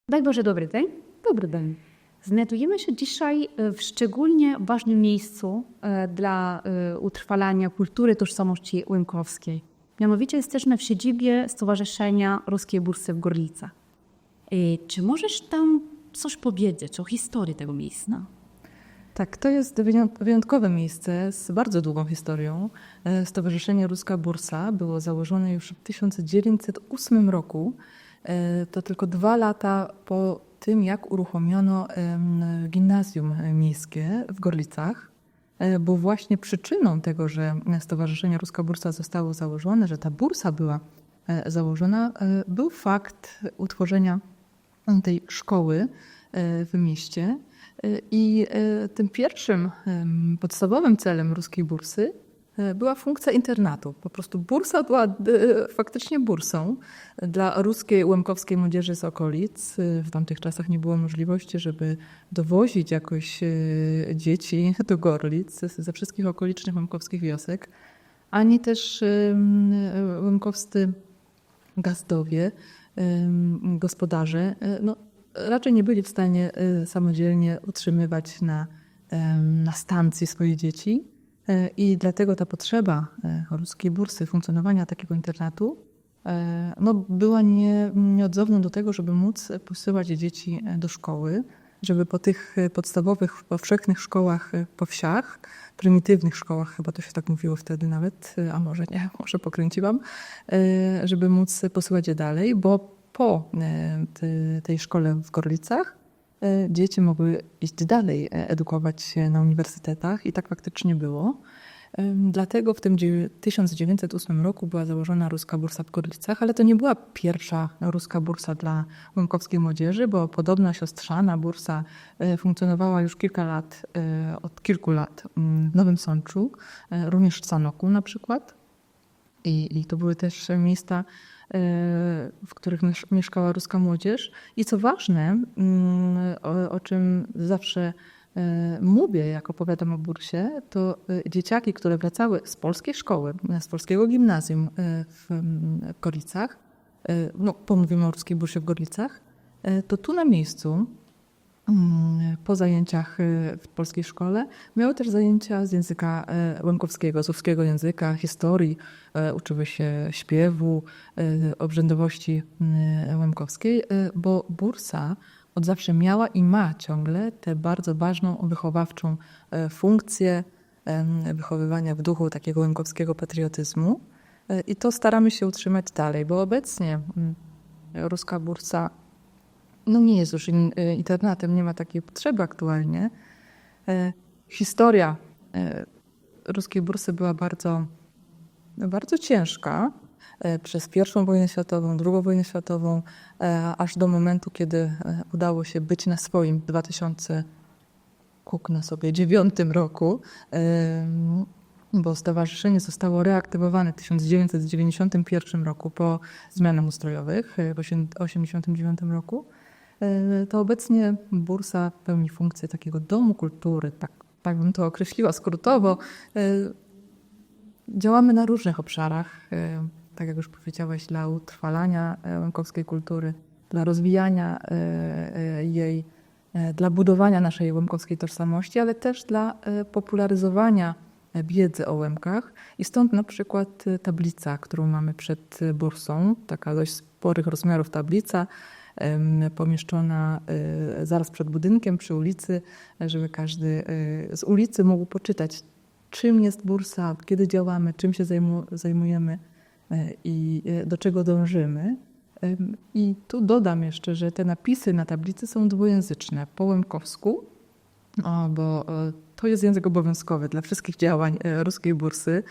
Daj Boże, dobry dzień. Dobry dzień. Znajdujemy się dzisiaj w szczególnie ważnym miejscu dla utrwalania kultury tożsamości łemkowskiej. Mianowicie jesteśmy w siedzibie Stowarzyszenia Ruskiej Bursy w Gorlicach. Czy możesz tam coś powiedzieć o historii tego miejsca? Tak, to jest wyjątkowe miejsce z bardzo długą historią. Stowarzyszenie Ruska Bursa było założone już w 1908 roku. To tylko 2 lata po tym, jak uruchomiono gimnazjum miejskie w Gorlicach. Bo właśnie przyczyną tego, że Stowarzyszenie Ruska Bursa zostało założone, że ta bursa była założona, był fakt utworzenia tej szkoły w mieście. I tym pierwszym podstawowym celem Ruskiej Bursy była funkcja internatu. Po prostu bursa była faktycznie bursą dla ruskiej łemkowskiej młodzieży z okolic. W tamtych czasach nie było możliwości, żeby dowozić jakoś dzieci do Gorlic ze wszystkich okolicznych łemkowskich wiosek, ani też łemkowscy gazdowie, gospodarze, raczej nie byli w stanie samodzielnie utrzymywać na stacji swoje dzieci. I dlatego ta potrzeba ruskiej bursy, funkcjonowania takiego internatu była nieodzowna do tego, żeby móc posyłać dzieci do szkoły, żeby po tych podstawowych, powszechnych szkołach po wsiach, prymitywnych szkołach, chyba to się tak mówiło wtedy nawet, a może nie, może pokręciłam, żeby móc posyłać je dalej, bo po tej szkole w Gorlicach dzieci mogły iść dalej, edukować się na uniwersytetach i tak faktycznie było. Dlatego w tym 1908 roku była założona Ruska Bursa w Gorlicach, ale to nie była pierwsza Ruska Bursa dla łemkowskiej młodzieży, bo podobna siostrzana bursa funkcjonowała już od kilku lat w Nowym Sączu, również w Sanoku na przykład. I to były też miejsca, w których mieszkała ruska młodzież. I co ważne, o czym zawsze mówię, jak opowiadam o bursie, to dzieciaki, które wracały z polskiej szkoły, z polskiego gimnazjum w Gorlicach, pomówimy o ruskiej bursie w Gorlicach, to tu na miejscu, po zajęciach w polskiej szkole, miały też zajęcia z języka łemkowskiego, z ówskiego języka, historii, uczyły się śpiewu, obrzędowości łemkowskiej, bo bursa od zawsze miała i ma ciągle tę bardzo ważną wychowawczą funkcję wychowywania w duchu takiego łemkowskiego patriotyzmu. I to staramy się utrzymać dalej, bo obecnie Ruska Bursa nie jest już internatem, nie ma takiej potrzeby aktualnie. Historia Ruskiej Bursy była bardzo, bardzo ciężka przez I wojnę światową, II wojnę światową, aż do momentu, kiedy udało się być na swoim w 2009 roku, bo stowarzyszenie zostało reaktywowane w 1991 roku po zmianach ustrojowych w 1989 roku. To obecnie bursa pełni funkcję takiego domu kultury, tak bym to określiła skrótowo. Działamy na różnych obszarach, tak jak już powiedziałaś, dla utrwalania łemkowskiej kultury, dla rozwijania jej, dla budowania naszej łemkowskiej tożsamości, ale też dla popularyzowania wiedzy o Łemkach. I stąd na przykład tablica, którą mamy przed bursą, taka dość sporych rozmiarów tablica, pomieszczona zaraz przed budynkiem, przy ulicy, żeby każdy z ulicy mógł poczytać, czym jest bursa, kiedy działamy, czym się zajmujemy i do czego dążymy. I tu dodam jeszcze, że te napisy na tablicy są dwujęzyczne, po łemkowsku, bo to jest język obowiązkowy dla wszystkich działań Ruskiej Bursy.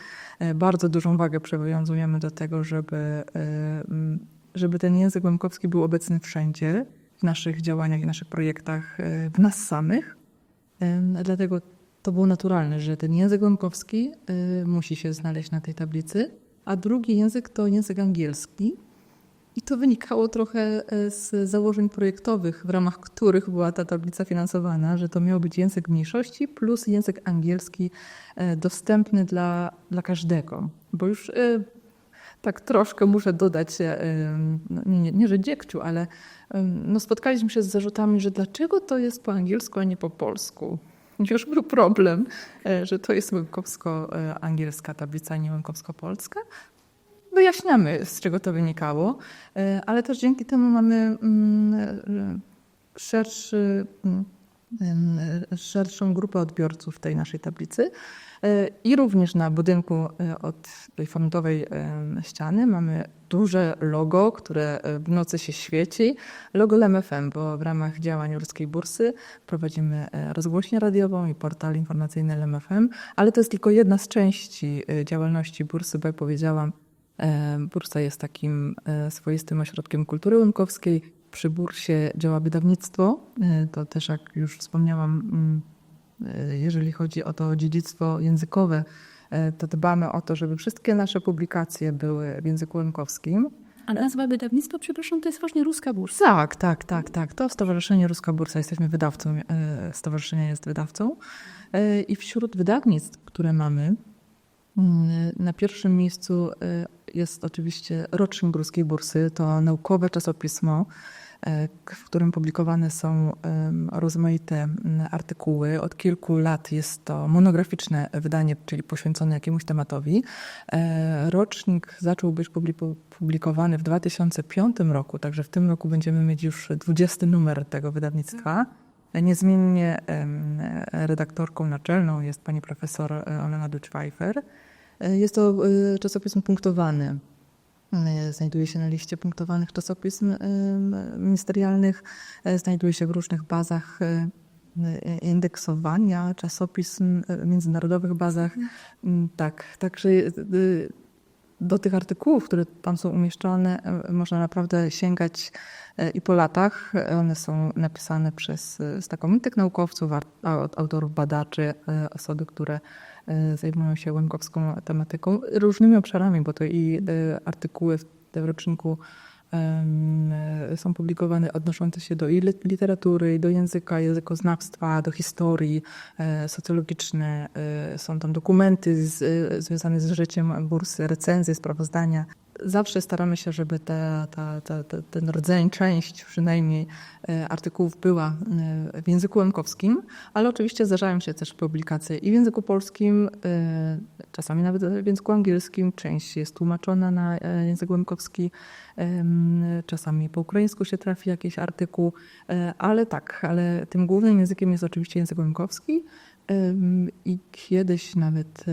Bardzo dużą wagę przywiązujemy do tego, żeby ten język łemkowski był obecny wszędzie, w naszych działaniach i naszych projektach, w nas samych. Dlatego to było naturalne, że ten język łemkowski musi się znaleźć na tej tablicy, a drugi język to język angielski. I to wynikało trochę z założeń projektowych, w ramach których była ta tablica finansowana, że to miał być język mniejszości plus język angielski dostępny dla każdego. Bo już tak troszkę muszę dodać, nie że dziegciu, ale spotkaliśmy się z zarzutami, że dlaczego to jest po angielsku, a nie po polsku. Już był problem, że to jest łemkowsko-angielska tablica, a nie łemkowsko-polska. Wyjaśniamy, z czego to wynikało, ale też dzięki temu mamy szerszą grupę odbiorców tej naszej tablicy. I również na budynku od tej frontowej ściany mamy duże logo, które w nocy się świeci. Logo LMFM, bo w ramach działań Ruskiej Bursy prowadzimy rozgłośnię radiową i portal informacyjny LMFM, ale to jest tylko jedna z części działalności Bursy, bo jak powiedziałam, Bursa jest takim swoistym ośrodkiem kultury łemkowskiej. Przy Bursie działa wydawnictwo. To też, jak już wspomniałam, jeżeli chodzi o to dziedzictwo językowe, to dbamy o to, żeby wszystkie nasze publikacje były w języku łemkowskim. A nazwa wydawnictwa, przepraszam, to jest właśnie Ruska Bursa. Tak. To Stowarzyszenie Ruska Bursa. Jesteśmy wydawcą. Stowarzyszenie jest wydawcą. I wśród wydawnictw, które mamy, na pierwszym miejscu jest oczywiście Rocznik Ruskiej Bursy. To naukowe czasopismo, w którym publikowane są rozmaite artykuły. Od kilku lat jest to monograficzne wydanie, czyli poświęcone jakiemuś tematowi. Rocznik zaczął być publikowany w 2005 roku, także w tym roku będziemy mieć już 20 numer tego wydawnictwa. Niezmiennie redaktorką naczelną jest pani profesor Olena Duch-Pfeiffer. Jest to czasopism punktowany. Znajduje się na liście punktowanych czasopism ministerialnych. Znajduje się w różnych bazach indeksowania czasopism, międzynarodowych bazach. Tak, także do tych artykułów, które tam są umieszczone, można naprawdę sięgać i po latach. One są napisane przez znakomitych naukowców, autorów, badaczy, osoby, które zajmują się łemkowską tematyką, różnymi obszarami, bo to i artykuły w tym roczniku są publikowane odnoszące się do i literatury, i do języka, językoznawstwa, do historii socjologiczne. Są tam dokumenty związane z życiem Bursy, recenzje, sprawozdania. Zawsze staramy się, żeby ten rdzeń, część przynajmniej artykułów była w języku łemkowskim, ale oczywiście zdarzają się też publikacje i w języku polskim, czasami nawet w języku angielskim. Część jest tłumaczona na język łemkowski, czasami po ukraińsku się trafi jakiś artykuł, ale tym głównym językiem jest oczywiście język łemkowski i kiedyś nawet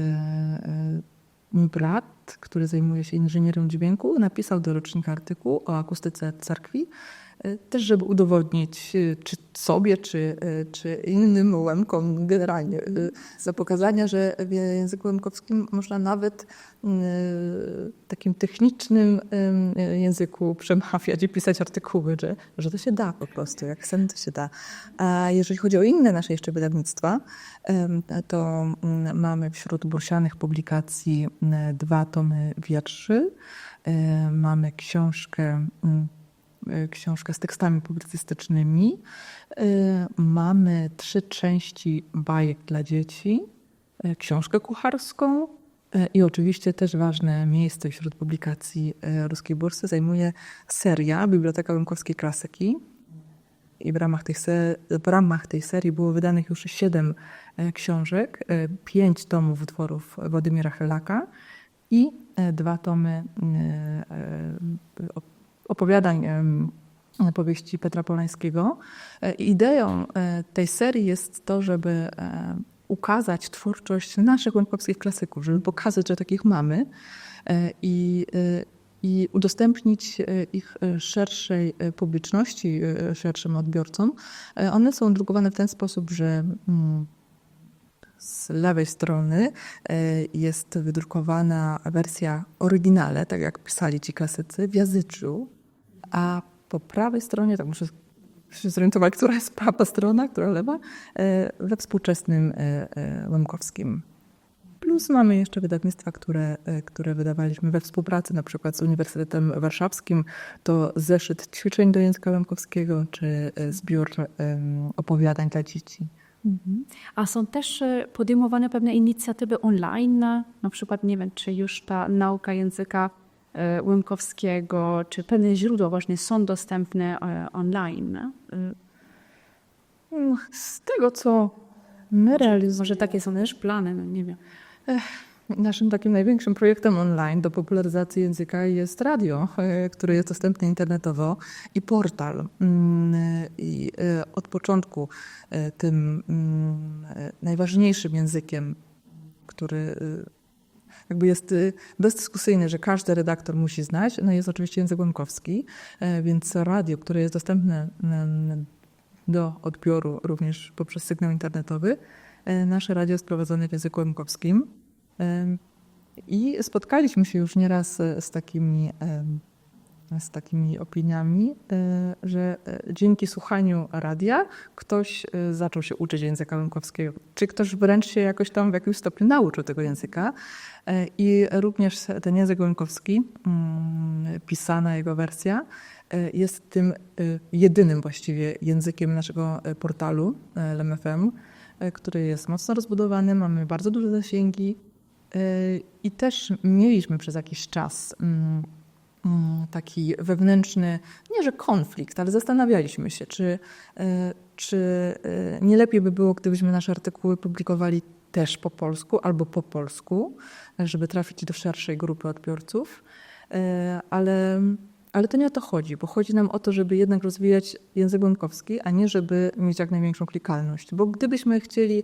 mój brat, który zajmuje się inżynierią dźwięku, napisał do rocznika artykuł o akustyce cerkwi, też żeby udowodnić czy sobie, czy innym łemkom generalnie, za pokazania, że w języku łemkowskim można nawet takim technicznym języku przemawiać i pisać artykuły, że to się da po prostu, jak chcemy, to się da. A jeżeli chodzi o inne nasze jeszcze wydawnictwa, to mamy wśród bursianych publikacji 2 tomy wierszy, mamy książkę z tekstami publicystycznymi, mamy 3 części bajek dla dzieci, książkę kucharską i oczywiście też ważne miejsce wśród publikacji Ruskiej Bursy zajmuje seria Biblioteka Łemkowskiej Klasyki. I w ramach tej serii było wydanych już 7 książek, 5 tomów utworów Władimira Helaka i 2 tomy opowiadań, powieści Petra Polańskiego. Ideą tej serii jest to, żeby ukazać twórczość naszych łemkowskich klasyków, żeby pokazać, że takich mamy i udostępnić ich szerszej publiczności, szerszym odbiorcom. One są drukowane w ten sposób, że z lewej strony jest wydrukowana wersja oryginale, tak jak pisali ci klasycy, w jazyczu, a po prawej stronie, tak muszę się zorientować, która jest prawa strona, która lewa, we współczesnym łemkowskim. Plus mamy jeszcze wydawnictwa, które wydawaliśmy we współpracy na przykład z Uniwersytetem Warszawskim. To zeszyt ćwiczeń do języka łemkowskiego czy zbiór opowiadań dla dzieci. A są też podejmowane pewne inicjatywy online, na przykład nie wiem, czy już ta nauka języka Łymkowskiego, czy pewne źródła właśnie są dostępne online. Z tego, co my realizujemy, Może takie są też plany, no nie wiem. naszym takim największym projektem online do popularyzacji języka jest radio, które jest dostępne internetowo i portal. I od początku tym najważniejszym językiem, który jakby jest bezdyskusyjny, że każdy redaktor musi znać, no jest oczywiście język łemkowski, więc radio, które jest dostępne do odbioru również poprzez sygnał internetowy, nasze radio jest prowadzone w języku łemkowskim. I spotkaliśmy się już nieraz z takimi opiniami, że dzięki słuchaniu radia ktoś zaczął się uczyć języka łemkowskiego, czy ktoś wręcz się jakoś tam w jakimś stopniu nauczył tego języka. I również ten język łemkowski, pisana jego wersja, jest tym jedynym właściwie językiem naszego portalu LMFM, który jest mocno rozbudowany, mamy bardzo duże zasięgi i też mieliśmy przez jakiś czas taki wewnętrzny, nie że konflikt, ale zastanawialiśmy się, czy nie lepiej by było, gdybyśmy nasze artykuły publikowali też po polsku albo po polsku, żeby trafić do szerszej grupy odbiorców, ale to nie o to chodzi, bo chodzi nam o to, żeby jednak rozwijać język łemkowski, a nie żeby mieć jak największą klikalność. Bo gdybyśmy chcieli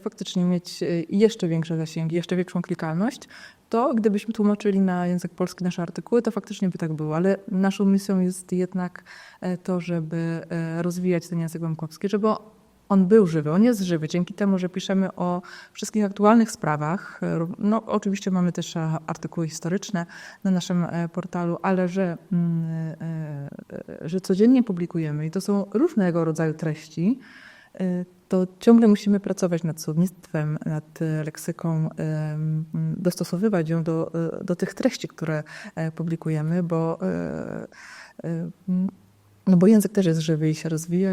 faktycznie mieć jeszcze większe zasięgi, jeszcze większą klikalność, to gdybyśmy tłumaczyli na język polski nasze artykuły, to faktycznie by tak było. Ale naszą misją jest jednak to, żeby rozwijać ten język łemkowski, żeby on był żywy, on jest żywy. Dzięki temu, że piszemy o wszystkich aktualnych sprawach. No, oczywiście mamy też artykuły historyczne na naszym portalu, ale że codziennie publikujemy i to są różnego rodzaju treści, to ciągle musimy pracować nad słownictwem, nad leksyką, dostosowywać ją do tych treści, które publikujemy, bo język też jest żywy i się rozwija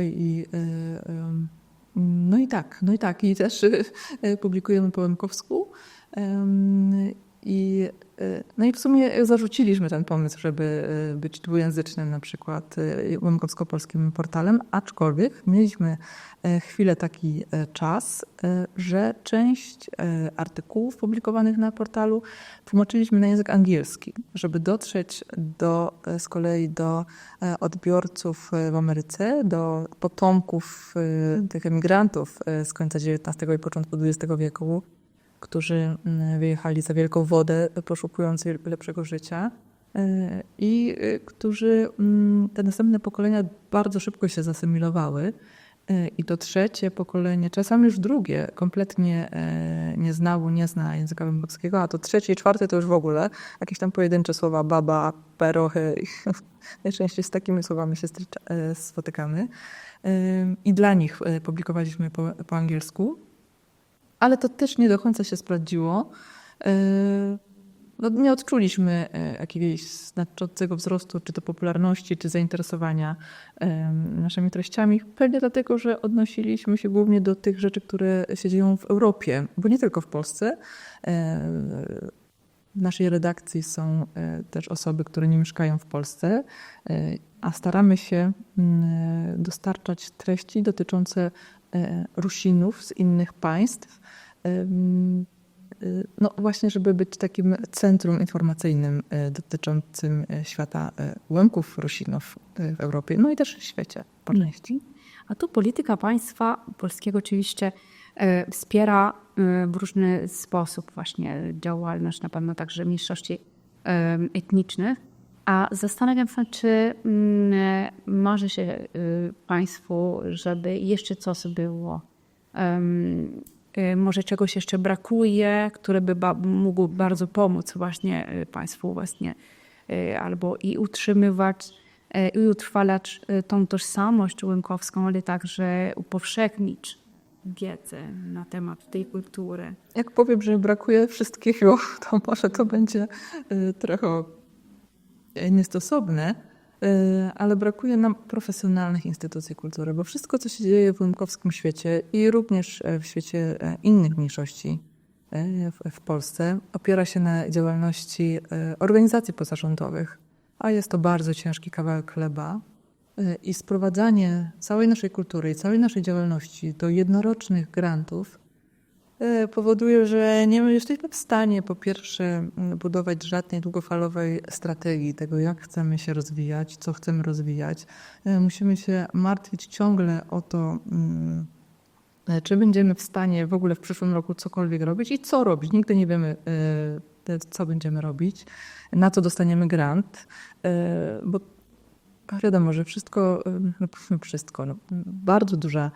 no i tak. I też publikujemy po łemkowsku. No i w sumie zarzuciliśmy ten pomysł, żeby być dwujęzycznym, na przykład łemkowsko-polskim portalem, aczkolwiek mieliśmy chwilę taki czas, że część artykułów publikowanych na portalu tłumaczyliśmy na język angielski, żeby dotrzeć z kolei do odbiorców w Ameryce, do potomków tych emigrantów z końca XIX i początku XX wieku, którzy wyjechali za wielką wodę, poszukując lepszego życia i którzy, te następne pokolenia bardzo szybko się zasymilowały i to trzecie pokolenie, czasami już drugie, kompletnie nie zna języka łemkowskiego, a to trzecie i czwarte to już w ogóle jakieś tam pojedyncze słowa baba, perochy. Najczęściej z takimi słowami się spotykamy. I dla nich publikowaliśmy po angielsku. Ale to też nie do końca się sprawdziło. No, nie odczuliśmy jakiegoś znaczącego wzrostu, czy to popularności, czy zainteresowania naszymi treściami. Pewnie dlatego, że odnosiliśmy się głównie do tych rzeczy, które się dzieją w Europie, bo nie tylko w Polsce. W naszej redakcji są też osoby, które nie mieszkają w Polsce, a staramy się dostarczać treści dotyczące Rusinów z innych państw, no właśnie, żeby być takim centrum informacyjnym dotyczącym świata Łemków, Rusinów w Europie, no i też w świecie po części. A tu polityka państwa polskiego oczywiście wspiera w różny sposób właśnie działalność, na pewno także mniejszości etnicznych. A zastanawiam się, czy marzy się państwu, żeby jeszcze coś było. Może czegoś jeszcze brakuje, które by mógł bardzo pomóc właśnie państwu właśnie albo i utrzymywać i utrwalać tą tożsamość łemkowską, ale także upowszechnić wiedzę na temat tej kultury. Jak powiem, że brakuje wszystkiego, to może to będzie trochę niestosowne, ale brakuje nam profesjonalnych instytucji kultury, bo wszystko, co się dzieje w łemkowskim świecie i również w świecie innych mniejszości w Polsce opiera się na działalności organizacji pozarządowych, a jest to bardzo ciężki kawałek chleba. I sprowadzanie całej naszej kultury i całej naszej działalności do jednorocznych grantów powoduje, że nie jesteśmy w stanie po pierwsze budować żadnej długofalowej strategii tego, jak chcemy się rozwijać, co chcemy rozwijać. Musimy się martwić ciągle o to, czy będziemy w stanie w ogóle w przyszłym roku cokolwiek robić i co robić. Nigdy nie wiemy, co będziemy robić, na co dostaniemy grant, bo wiadomo, że bardzo duża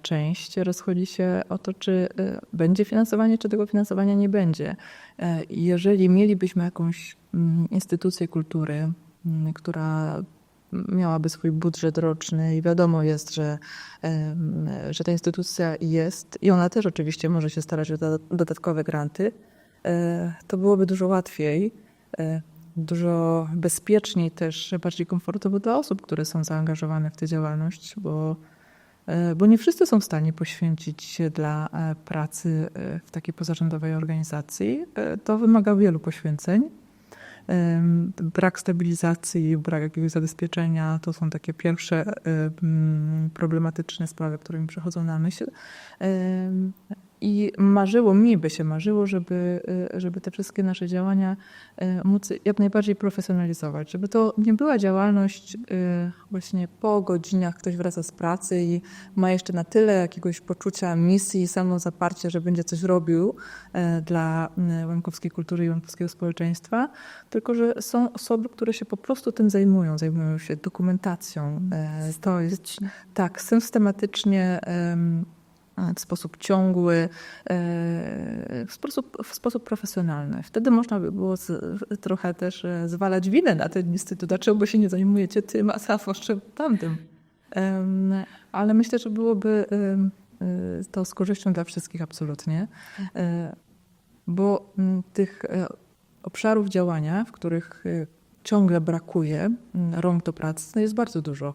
część rozchodzi się o to, czy będzie finansowanie, czy tego finansowania nie będzie. Jeżeli mielibyśmy jakąś instytucję kultury, która miałaby swój budżet roczny i wiadomo jest, że ta instytucja jest i ona też oczywiście może się starać o dodatkowe granty, to byłoby dużo łatwiej, dużo bezpieczniej też, bardziej komfortowo dla osób, które są zaangażowane w tę działalność, bo nie wszyscy są w stanie poświęcić się dla pracy w takiej pozarządowej organizacji. To wymaga wielu poświęceń. Brak stabilizacji, brak jakiegoś zabezpieczenia to są takie pierwsze problematyczne sprawy, które mi przychodzą na myśl. I mi by się marzyło, żeby te wszystkie nasze działania móc jak najbardziej profesjonalizować, żeby to nie była działalność właśnie po godzinach ktoś wraca z pracy i ma jeszcze na tyle jakiegoś poczucia misji i samozaparcia, że będzie coś robił dla łemkowskiej kultury i łemkowskiego społeczeństwa, tylko że są osoby, które się po prostu tym zajmują się dokumentacją. To jest tak, systematycznie, w sposób ciągły, w sposób profesjonalny. Wtedy można by było trochę też zwalać winę na ten instytut. Dlaczego się nie zajmujecie tym, a zawsze tamtym? Ale myślę, że byłoby to z korzyścią dla wszystkich absolutnie, bo tych obszarów działania, w których ciągle brakuje rąk do pracy, jest bardzo dużo.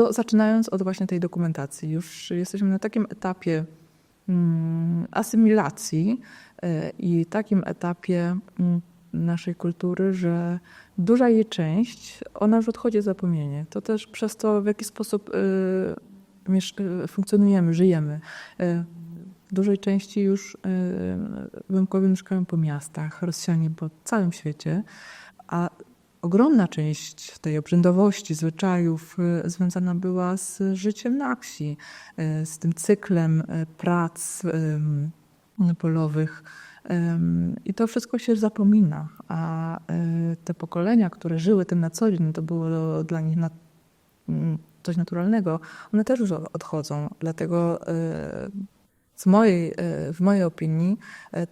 Zaczynając od właśnie tej dokumentacji. Już jesteśmy na takim etapie asymilacji i takim etapie naszej kultury, że duża jej część, ona już odchodzi w zapomnienie. To też przez to, w jaki sposób funkcjonujemy, żyjemy. W dużej części już Łemkowie mieszkają po miastach, rozsiani po całym świecie, a ogromna część tej obrzędowości, zwyczajów związana była z życiem na wsi, z tym cyklem prac polowych. I to wszystko się zapomina, a te pokolenia, które żyły tym na co dzień, to było dla nich coś naturalnego, one też już odchodzą. Dlatego w mojej opinii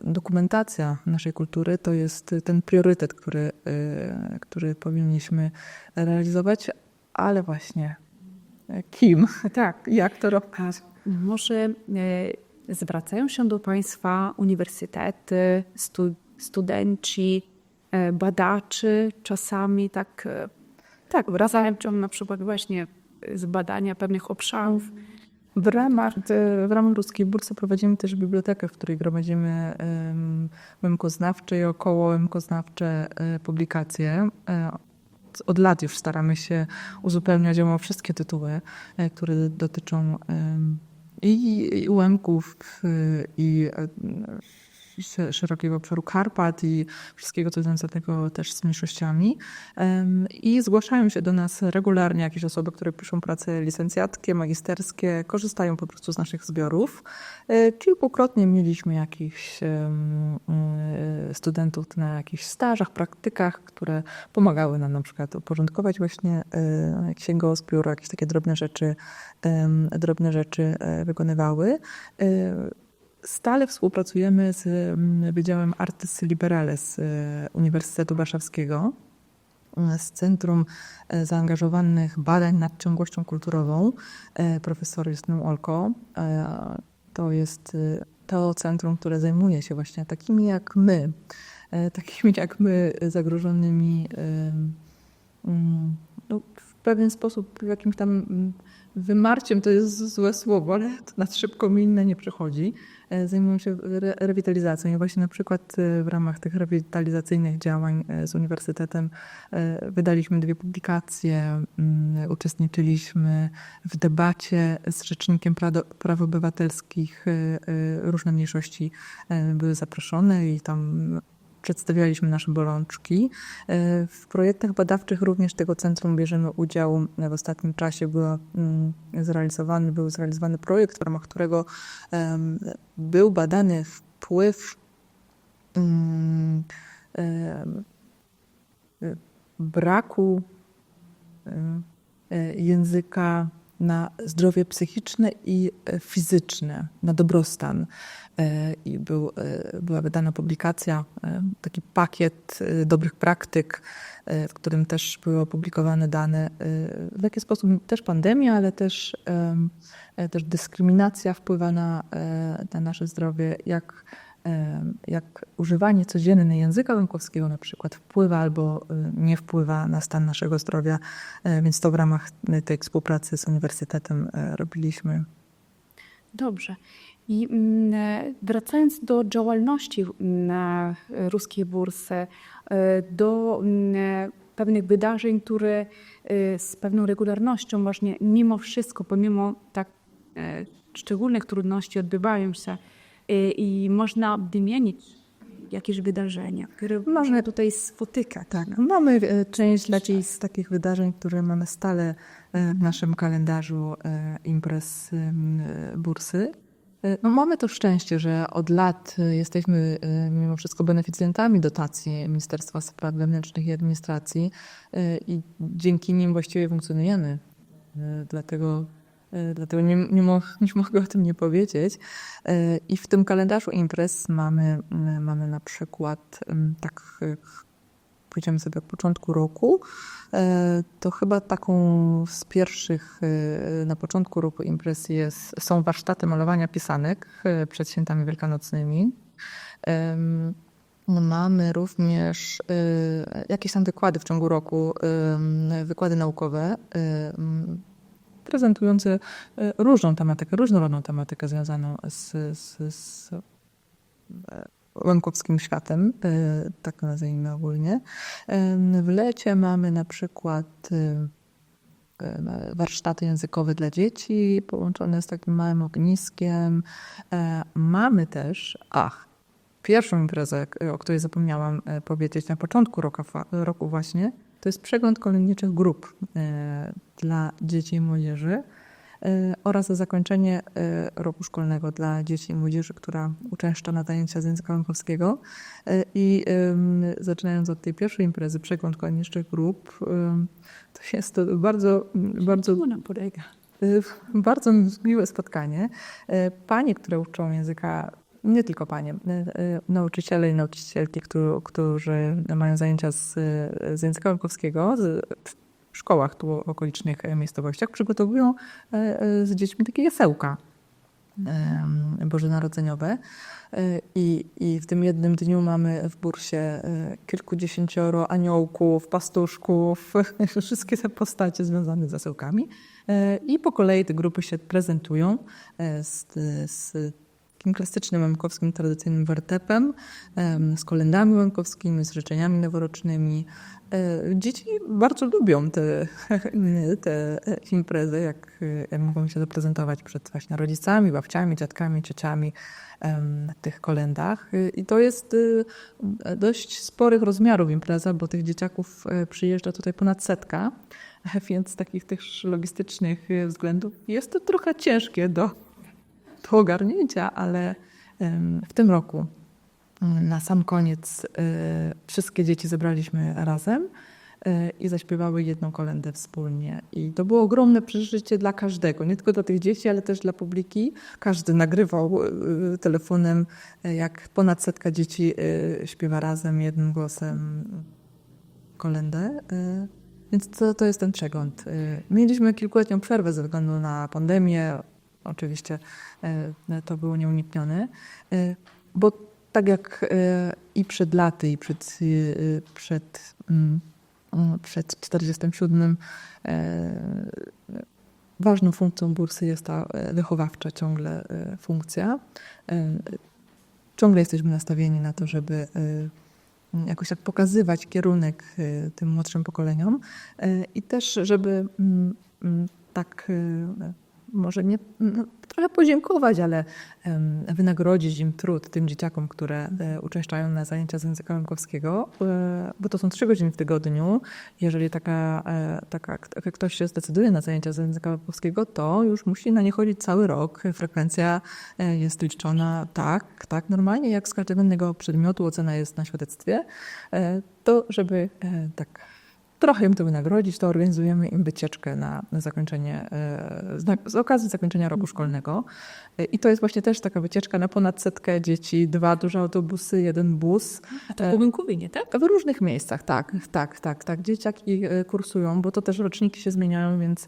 dokumentacja naszej kultury to jest ten priorytet, który powinniśmy realizować, ale właśnie kim? Tak, jak to robić? Może zwracają się do Państwa uniwersytety, studenci, badaczy, czasami tak wracają na przykład właśnie z badania pewnych obszarów. W ramach Ruskiej Bursy prowadzimy też bibliotekę, w której gromadzimy łemkoznawcze i około łemkoznawcze publikacje. Od lat już staramy się uzupełniać o wszystkie tytuły, które dotyczą i Łemków, i szerokiego obszaru Karpat i wszystkiego, co związanego też z mniejszościami. I zgłaszają się do nas regularnie jakieś osoby, które piszą prace licencjackie, magisterskie, korzystają po prostu z naszych zbiorów. Kilkukrotnie mieliśmy jakichś studentów na jakichś stażach, praktykach, które pomagały nam na przykład uporządkować właśnie księgozbiór, jakieś takie drobne rzeczy wykonywały. Stale współpracujemy z Wydziałem Artis Liberales Uniwersytetu Warszawskiego, z Centrum Zaangażowanych Badań nad Ciągłością Kulturową profesor Justyną Olko. To jest to centrum, które zajmuje się właśnie takimi jak my zagrożonymi w pewien sposób jakimś tam wymarciem to jest złe słowo, ale to nas szybko mi inne nie przychodzi. Zajmują się rewitalizacją i właśnie na przykład w ramach tych rewitalizacyjnych działań z uniwersytetem wydaliśmy 2 publikacje, uczestniczyliśmy w debacie z Rzecznikiem Praw Obywatelskich. Różne mniejszości były zaproszone i tam przedstawialiśmy nasze bolączki. W projektach badawczych również tego centrum bierzemy udział. W ostatnim czasie był zrealizowany projekt, w ramach którego był badany wpływ braku języka na zdrowie psychiczne i fizyczne, na dobrostan. I była wydana publikacja, taki pakiet dobrych praktyk, w którym też były opublikowane dane, w jaki sposób też pandemia, ale też dyskryminacja wpływa na nasze zdrowie, jak używanie codzienne języka łękowskiego na przykład wpływa albo nie wpływa na stan naszego zdrowia, więc to w ramach tej współpracy z uniwersytetem robiliśmy. Dobrze. I wracając do działalności Ruskiej Bursy, do pewnych wydarzeń, które z pewną regularnością właśnie mimo wszystko, pomimo tak szczególnych trudności odbywają się i można wymienić jakieś wydarzenia, które można tutaj spotykać. Tak, mamy część z takich wydarzeń, które mamy stale w naszym kalendarzu imprez bursy. No, mamy to szczęście, że od lat jesteśmy mimo wszystko beneficjentami dotacji Ministerstwa Spraw Wewnętrznych i Administracji i dzięki nim właściwie funkcjonujemy. Dlatego nie mogę o tym nie powiedzieć. I w tym kalendarzu imprez mamy na przykład, tak powiedziałem sobie od początku roku, to chyba taką z pierwszych na początku roku imprez są warsztaty malowania pisanek przed świętami wielkanocnymi. Mamy również jakieś tam wykłady w ciągu roku, wykłady naukowe, prezentujące różnorodną tematykę związaną z łękowskim światem, tak to nazwijmy ogólnie. W lecie mamy na przykład warsztaty językowe dla dzieci połączone z takim małym ogniskiem. Mamy też, pierwszą imprezę, o której zapomniałam powiedzieć na początku roku właśnie, to jest przegląd kolędniczych grup dla dzieci i młodzieży oraz zakończenie roku szkolnego dla dzieci i młodzieży, która uczęszcza na zajęcia z języka łękowskiego. I zaczynając od tej pierwszej imprezy, przegląd kolędniczych grup, to jest to bardzo miłe spotkanie. Panie, które uczą języka, nie tylko panie, nauczyciele i nauczycielki, którzy mają zajęcia z języka łękowskiego w szkołach tu w okolicznych miejscowościach, przygotowują z dziećmi takie jasełka bożonarodzeniowe. I w tym jednym dniu mamy w bursie kilkudziesięcioro aniołków, pastuszków, wszystkie te postacie związane z jasełkami. I po kolei te grupy się prezentują z takim klasycznym łękowskim, tradycyjnym wertepem, z kolendami łękowskimi, z życzeniami noworocznymi. Dzieci bardzo lubią te imprezy, jak mogą się zaprezentować przed właśnie rodzicami, babciami, dziadkami, ciociami na tych kolendach. I to jest dość sporych rozmiarów impreza, bo tych dzieciaków przyjeżdża tutaj ponad 100, więc z takich też logistycznych względów jest to trochę ciężkie do ogarnięcia, ale w tym roku na sam koniec wszystkie dzieci zebraliśmy razem i zaśpiewały jedną kolędę wspólnie. I to było ogromne przeżycie dla każdego, nie tylko dla tych dzieci, ale też dla publiki. Każdy nagrywał telefonem, jak ponad 100 dzieci śpiewa razem jednym głosem kolędę. Więc to jest ten przegląd. Mieliśmy kilkuletnią przerwę ze względu na pandemię. Oczywiście to było nieuniknione, bo tak jak i przed laty, i przed przed 47. Ważną funkcją bursy jest ta wychowawcza ciągle funkcja. Ciągle jesteśmy nastawieni na to, żeby jakoś tak pokazywać kierunek tym młodszym pokoleniom i też, żeby tak może nie trochę podziękować, ale wynagrodzić im trud, tym dzieciakom, które uczęszczają na zajęcia z języka łemkowskiego, bo to są 3 godziny w tygodniu. Jeżeli ktoś się zdecyduje na zajęcia z języka łemkowskiego, to już musi na nie chodzić cały rok. Frekwencja jest liczona tak normalnie, jak z każdego innego przedmiotu ocena jest na świadectwie. To żeby tak trochę im to wynagrodzić, to organizujemy im wycieczkę na zakończenie, z okazji zakończenia roku szkolnego. I to jest właśnie też taka wycieczka na ponad 100 dzieci, 2 duże autobusy, 1 bus. A to w Łękowinie, tak? W różnych miejscach, tak. Dzieciaki kursują, bo to też roczniki się zmieniają, więc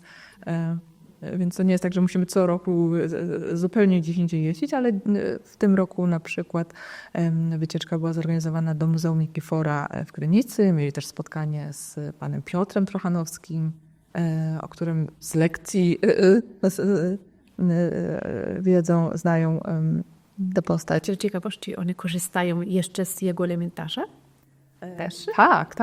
to nie jest tak, że musimy co roku zupełnie gdzieś indziej jeździć, ale w tym roku na przykład wycieczka była zorganizowana do Muzeum Nikifora w Krynicy. Mieli też spotkanie z panem Piotrem Trochanowskim, o którym z lekcji wiedzą, znają tę postać. Z ciekawości, one korzystają jeszcze z jego elementarza? Też? Tak.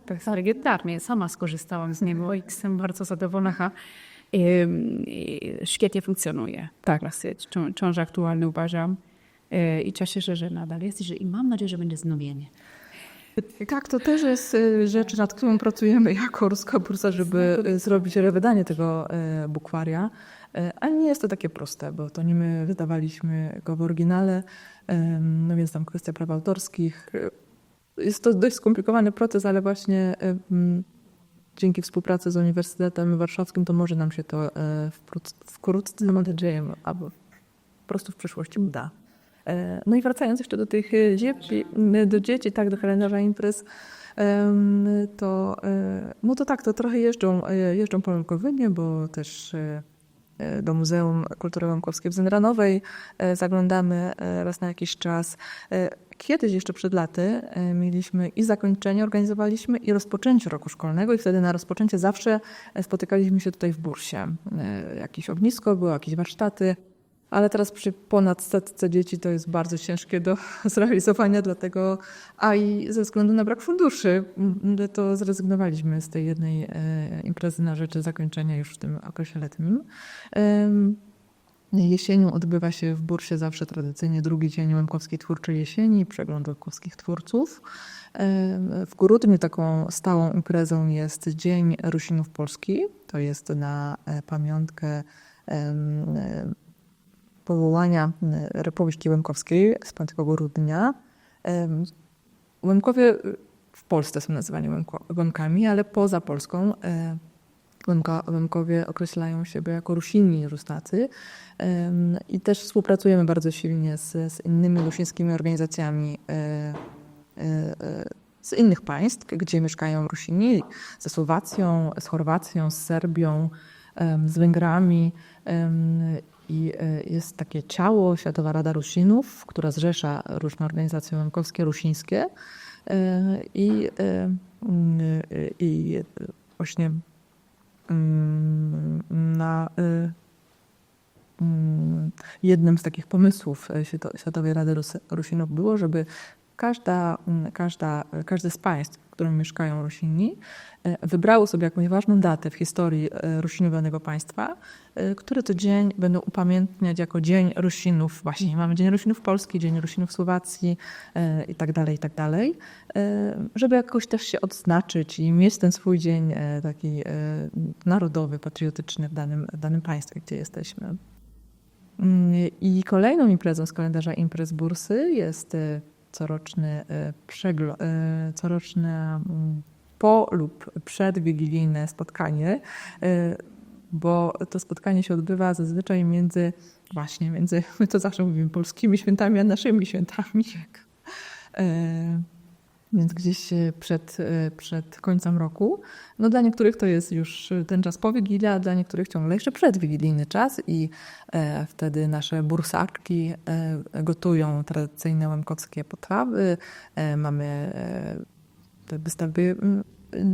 To jest legendarnie. Sama skorzystałam z niego i jestem bardzo zadowolona. Świetnie funkcjonuje. Tak. Wciąż aktualny uważam i cieszę się, że nadal jest i mam nadzieję, że będzie wznowienie. Tak, to też jest rzecz, nad którą pracujemy jako Ruska Bursa, żeby zrobić rewydanie tego bukwaria. Ale nie jest to takie proste, bo to nie my wydawaliśmy go w oryginale, no więc tam kwestia praw autorskich. Jest to dość skomplikowany proces, ale właśnie dzięki współpracy z Uniwersytetem Warszawskim to może nam się to wkrótce, mam nadzieję, albo po prostu w przyszłości uda. No i wracając jeszcze do tych dzieci, tak, do kalendarza imprez, to trochę jeżdżą po Łękowynie, bo też do Muzeum Kultury Łękowskiej w Zenranowej zaglądamy raz na jakiś czas. Kiedyś jeszcze przed laty mieliśmy i zakończenie, organizowaliśmy i rozpoczęcie roku szkolnego i wtedy na rozpoczęcie zawsze spotykaliśmy się tutaj w Bursie. Jakieś ognisko było, jakieś warsztaty, ale teraz przy ponad 100 dzieci to jest bardzo ciężkie do zrealizowania, dlatego, a i ze względu na brak funduszy, to zrezygnowaliśmy z tej jednej imprezy na rzecz zakończenia już w tym okresie letnim. Jesienią odbywa się w Bursie zawsze tradycyjnie drugi dzień Łękowskiej Twórczej Jesieni, przegląd łękowskich twórców. W grudniu taką stałą imprezą jest Dzień Rusinów Polski. To jest na pamiątkę powołania Republiki Łękowskiej z 5 grudnia. Łękowie w Polsce są nazywani Łemkami, ale poza Polską Łemkowie określają siebie jako Rusini, Rustacy i też współpracujemy bardzo silnie z innymi rusińskimi organizacjami z innych państw, gdzie mieszkają Rusini, ze Słowacją, z Chorwacją, z Serbią, z Węgrami. I jest takie ciało, Światowa Rada Rusinów, która zrzesza różne organizacje łemkowskie, rusińskie. I właśnie na jednym z takich pomysłów Światowej Rady Rusinów było, żeby każde z państw, w którym mieszkają Rusini, wybrało sobie jakąś ważną datę w historii Rusinów danego państwa, który to dzień będą upamiętniać jako Dzień Rusinów. Właśnie mamy Dzień Rusinów Polski, Dzień Rusinów Słowacji i tak dalej, żeby jakoś też się odznaczyć i mieć ten swój dzień taki narodowy, patriotyczny w danym państwie, gdzie jesteśmy. I kolejną imprezą z kalendarza imprez Bursy jest coroczne po lub przedwigilijne spotkanie, bo to spotkanie się odbywa zazwyczaj między, my to zawsze mówimy, polskimi świętami, a naszymi świętami. Więc gdzieś przed końcem roku. No dla niektórych to jest już ten czas po Wigilii, a dla niektórych ciągle jeszcze przedwigilijny czas i wtedy nasze bursaczki gotują tradycyjne łemkowskie potrawy. Mamy te wystawy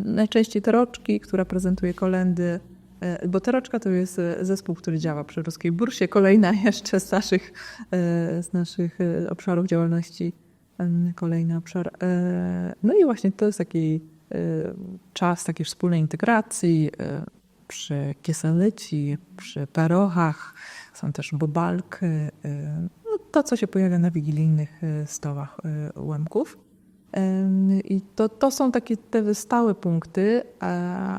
najczęściej Teroczki, która prezentuje kolędy, bo Teroczka to jest zespół, który działa przy Ruskiej Bursie, kolejna jeszcze z naszych obszarów działalności, kolejny obszar. No i właśnie to jest taki czas takiej wspólnej integracji przy kieseleci, przy parochach, są też bobalki, no to, co się pojawia na wigilijnych stołach Łemków. I to są takie te stałe punkty,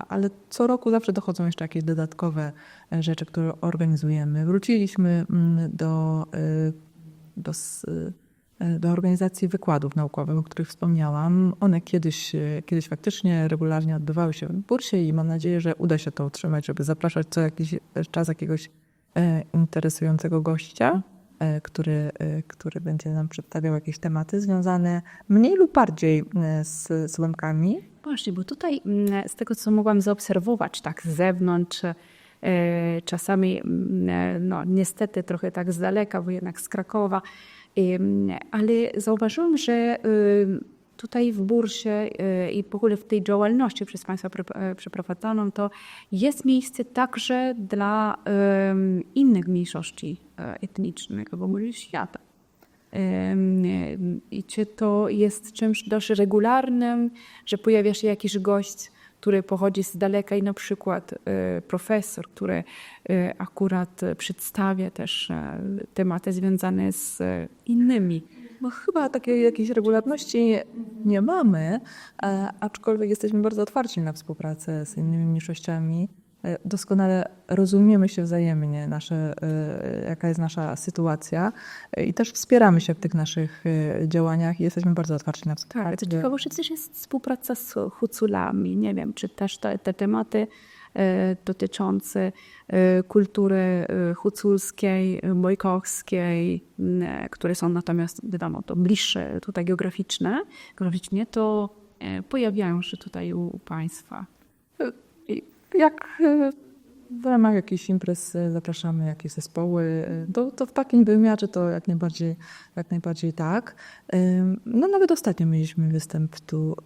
ale co roku zawsze dochodzą jeszcze jakieś dodatkowe rzeczy, które organizujemy. Wróciliśmy do organizacji wykładów naukowych, o których wspomniałam. One kiedyś faktycznie regularnie odbywały się w Bursie i mam nadzieję, że uda się to utrzymać, żeby zapraszać co jakiś czas jakiegoś interesującego gościa, który będzie nam przedstawiał jakieś tematy związane mniej lub bardziej z Łemkami. Właśnie, bo tutaj z tego, co mogłam zaobserwować tak z zewnątrz, czasami no niestety trochę tak z daleka, bo jednak z Krakowa, ale zauważyłam, że tutaj w Bursie i w ogóle w tej działalności przez Państwa przeprowadzoną, to jest miejsce także dla innych mniejszości etnicznych w ogóle świata. I czy to jest czymś dość regularnym, że pojawia się jakiś gość, który pochodzi z daleka i na przykład profesor, który akurat przedstawia też tematy związane z innymi. No chyba takiej jakiejś regularności nie mamy, aczkolwiek jesteśmy bardzo otwarci na współpracę z innymi mniejszościami. Doskonale rozumiemy się wzajemnie, jaka jest nasza sytuacja i też wspieramy się w tych naszych działaniach i jesteśmy bardzo otwarci na współpracę. Tak, co ciekawe, że też jest współpraca z Huculami. Nie wiem, czy też te tematy dotyczące kultury huculskiej, bojkowskiej, które są natomiast, wiadomo, to bliższe tutaj geograficznie, to pojawiają się tutaj u Państwa. Jak w ramach jakichś imprez zapraszamy jakieś zespoły, to w takim wymiarze to jak najbardziej tak. No nawet ostatnio mieliśmy występ tu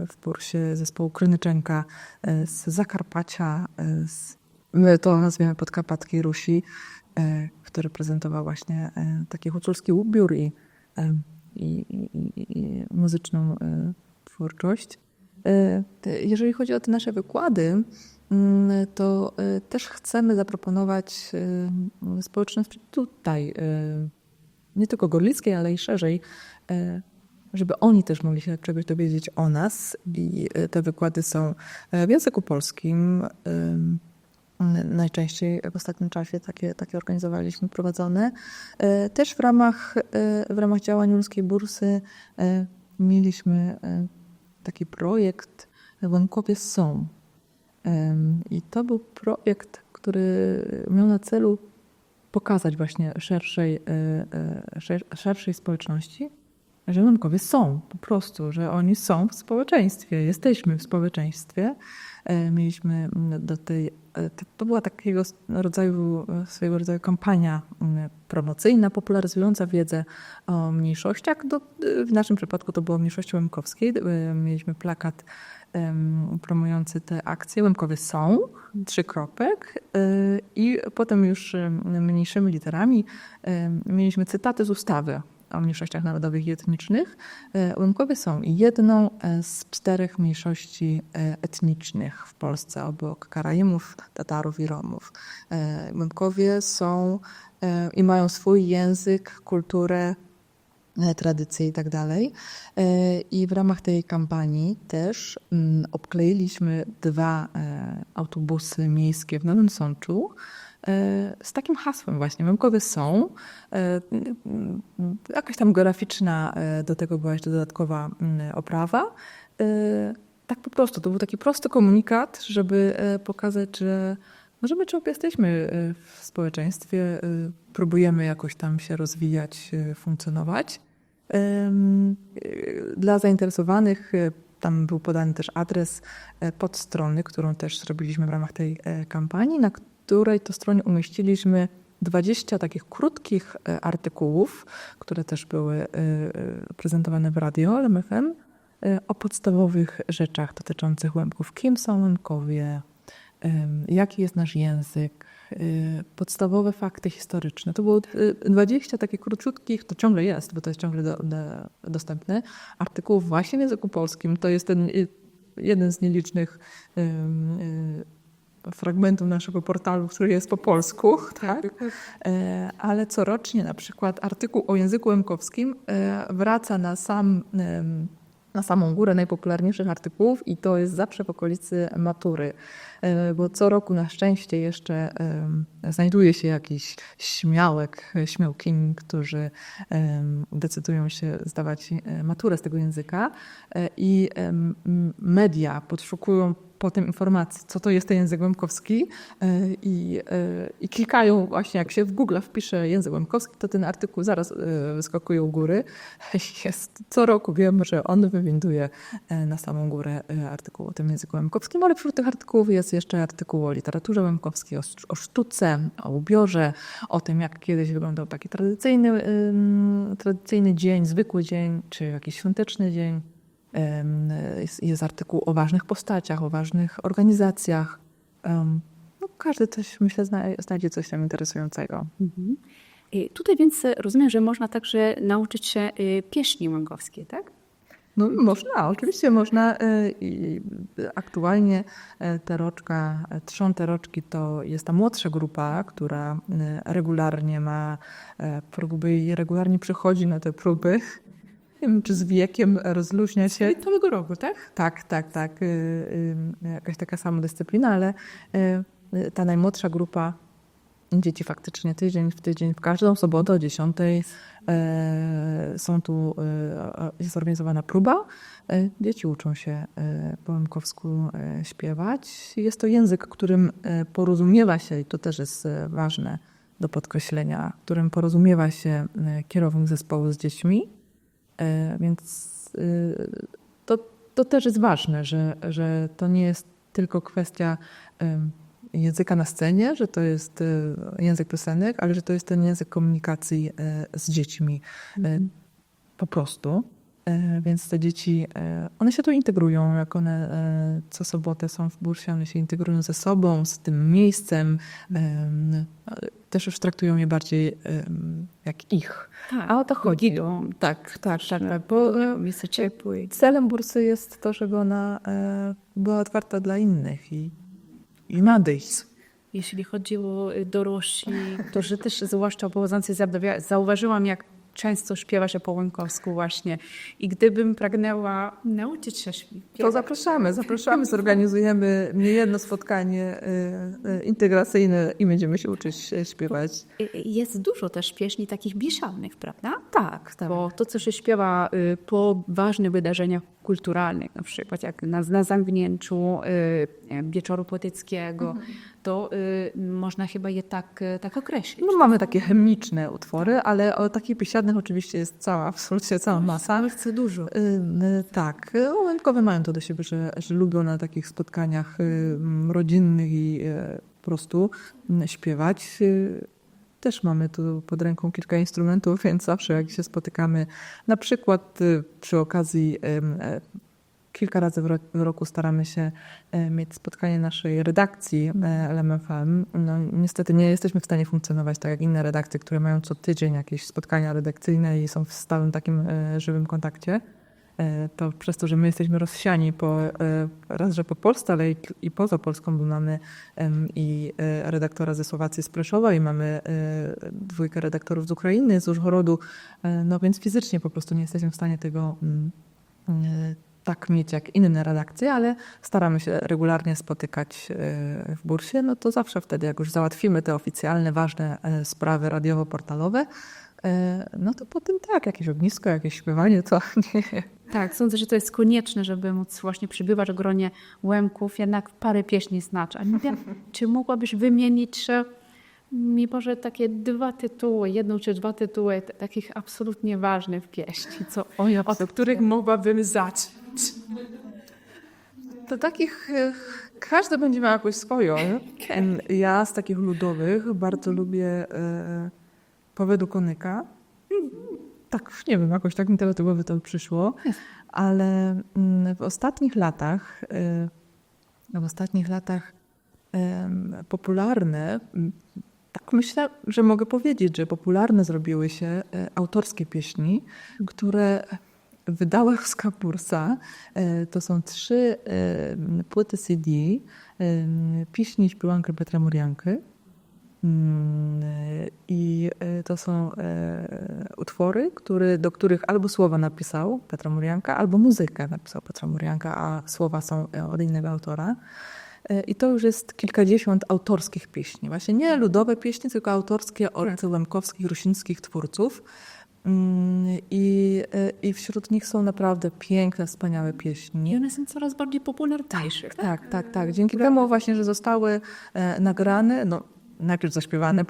w Bursie zespołu Krynyczenka z Zakarpacia, my to nazwiemy Podkarpackiej Rusi, który prezentował właśnie taki huculski ubiór i muzyczną twórczość. Jeżeli chodzi o te nasze wykłady, to też chcemy zaproponować społeczności tutaj, nie tylko gorlickiej, ale i szerzej, żeby oni też mogli się czegoś dowiedzieć o nas. I te wykłady są w języku polskim. Najczęściej w ostatnim czasie takie organizowaliśmy, prowadzone. Też w ramach działań Ludzkiej Bursy mieliśmy taki projekt Łemkowie są. I to był projekt, który miał na celu pokazać właśnie szerszej społeczności, że Łemkowie są po prostu, że oni są w społeczeństwie, jesteśmy w społeczeństwie. Mieliśmy to była swojego rodzaju kampania promocyjna, popularyzująca wiedzę o mniejszościach. W naszym przypadku to było mniejszości łemkowskiej. Mieliśmy plakat promujący te akcje. Łemkowie są, 3 kropek. I potem już mniejszymi literami mieliśmy cytaty z ustawy o mniejszościach narodowych i etnicznych. Łemkowie są jedną z 4 mniejszości etnicznych w Polsce, obok Karaimów, Tatarów i Romów. Łemkowie są i mają swój język, kulturę, tradycje i tak dalej. I w ramach tej kampanii też obkleiliśmy 2 autobusy miejskie w Nowym Sączu z takim hasłem właśnie. Łemkowie są. Jakaś tam graficzna do tego była jeszcze dodatkowa oprawa. Tak po prostu. To był taki prosty komunikat, żeby pokazać, że my jesteśmy w społeczeństwie, próbujemy jakoś tam się rozwijać, funkcjonować. Dla zainteresowanych tam był podany też adres podstrony, którą też zrobiliśmy w ramach tej kampanii, na której to stronie umieściliśmy 20 takich krótkich artykułów, które też były prezentowane w radio LMFM, o podstawowych rzeczach dotyczących łemków. Kim są łemkowie, jaki jest nasz język, podstawowe fakty historyczne. To było 20 takich króciutkich, to ciągle jest, bo to jest ciągle dostępne, artykułów właśnie w języku polskim. To jest ten jeden z nielicznych fragmentów naszego portalu, który jest po polsku, tak? Ale corocznie na przykład artykuł o języku łemkowskim wraca na samą górę najpopularniejszych artykułów i to jest zawsze w okolicy matury, bo co roku na szczęście jeszcze znajduje się jakiś śmiałkini, którzy decydują się zdawać maturę z tego języka i media podszukują potem informacji, co to jest ten język łemkowski i klikają właśnie, jak się w Google wpisze język łemkowski, to ten artykuł zaraz wyskakuje u góry. Co roku wiem, że on wywinduje na samą górę artykuł o tym języku łemkowskim, ale wśród tych artykułów jest jeszcze artykuł o literaturze łemkowskiej, o sztuce, o ubiorze, o tym, jak kiedyś wyglądał taki tradycyjny dzień, zwykły dzień, czy jakiś świąteczny dzień. Jest artykuł o ważnych postaciach, o ważnych organizacjach. No, każdy też, myślę, znajdzie coś tam interesującego. Mhm. Tutaj więc rozumiem, że można także nauczyć się pieśni łemkowskiej, tak? No można, oczywiście można. Aktualnie Trzon Roczki to jest ta młodsza grupa, która regularnie ma próby i regularnie przychodzi na te próby. Nie wiem, czy z wiekiem rozluźnia się. Całego roku, tak? Tak. Jakaś taka samodyscyplina, ale ta najmłodsza grupa dzieci faktycznie tydzień w tydzień, w każdą sobotę o 10 jest zorganizowana próba. Dzieci uczą się po łemkowsku śpiewać. Jest to język, którym porozumiewa się, i to też jest ważne do podkreślenia, którym porozumiewa się kierownik zespołu z dziećmi. Więc to też jest ważne, że to nie jest tylko kwestia języka na scenie, że to jest język piosenek, ale że to jest ten język komunikacji z dziećmi po prostu. Więc te dzieci, one się tu integrują, jak one co sobotę są w bursie, one się integrują ze sobą, z tym miejscem. Też już traktują je bardziej jak ich. Tak, a o to chodzi. Tak. Bo miejsce ciepłe. celem bursy jest to, żeby ona była otwarta dla innych i nadejść. Jeśli chodzi o dorośli, to że też zwłaszcza pochodzący z Jabławia, zauważyłam, jak często śpiewa się po łemkowsku właśnie. I gdybym pragnęła nauczyć się śpiewać. To zapraszamy, zorganizujemy niejedno spotkanie integracyjne i będziemy się uczyć śpiewać. Jest dużo też pieśni takich biesiadnych, prawda? Tak. Bo to, co się śpiewa po ważnych wydarzeniach kulturalnych, na przykład jak na zamknięciu Wieczoru Poetyckiego, to można chyba je tak określić. No, mamy takie hymniczne utwory, ale o takich biesiadnych oczywiście jest absolutnie cała masa. Ale chcę dużo. Tak. Łemkowie mają to do siebie, że lubią na takich spotkaniach rodzinnych i po prostu śpiewać. Też mamy tu pod ręką kilka instrumentów, więc zawsze jak się spotykamy, na przykład przy okazji kilka razy w roku staramy się mieć spotkanie naszej redakcji LMFM. No, niestety nie jesteśmy w stanie funkcjonować tak jak inne redakcje, które mają co tydzień jakieś spotkania redakcyjne i są w stałym takim żywym kontakcie. To przez to, że my jesteśmy rozsiani raz, że po Polsce, ale i poza Polską, bo mamy i redaktora ze Słowacji, z Preszowa, i mamy 2 redaktorów z Ukrainy, z Użhorodu, no więc fizycznie po prostu nie jesteśmy w stanie tego tak mieć jak inne redakcje, ale staramy się regularnie spotykać w bursie, no to zawsze wtedy, jak już załatwimy te oficjalne, ważne sprawy radiowo-portalowe, no to potem tak, jakieś ognisko, jakieś śpiewanie, to nie. Tak, sądzę, że to jest konieczne, żeby móc właśnie przybywać w gronie Łemków, jednak parę pieśni znać. A nie wiem, czy mogłabyś wymienić mi może takie 2 tytuły, 1 czy 2 tytuły takich absolutnie ważnych pieśni, od których mogłabym zacząć? To takich, każdy będzie miał jakąś swoją. Ja z takich ludowych bardzo lubię Powedu Konyka. tak, nie wiem, jakoś tak mi to do głowy to przyszło, ale w ostatnich latach popularne, tak myślę, że mogę powiedzieć, że popularne zrobiły się autorskie pieśni, które wydała Ruska Bursa. To są 3 płyty CD pieśni śpiewanki Petra Murianki. I to są utwory, do których albo słowa napisał Petra Murianka, albo muzykę napisał Petra Murianka, a słowa są od innego autora. I to już jest kilkadziesiąt autorskich pieśni. Właśnie nie ludowe pieśni, tylko autorskie od łemkowskich, rusińskich twórców. I wśród nich są naprawdę piękne, wspaniałe pieśni. I one są coraz bardziej popularniejsze. Tak. Dzięki temu właśnie, że zostały nagrane, najpierw zaśpiewane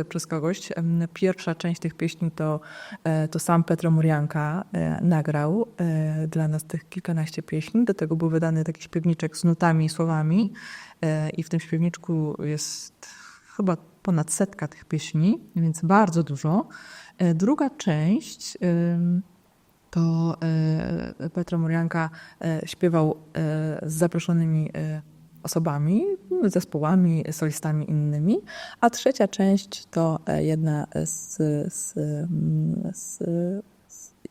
przez kogoś. Pierwsza część tych pieśni to sam Petro Murianka nagrał dla nas tych kilkanaście pieśni. Do tego był wydany taki śpiewniczek z nutami i słowami. I w tym śpiewniczku jest chyba ponad 100 tych pieśni, więc bardzo dużo. Druga część to Petro Murianka śpiewał z zaproszonymi osobami, zespołami, solistami innymi, a trzecia część to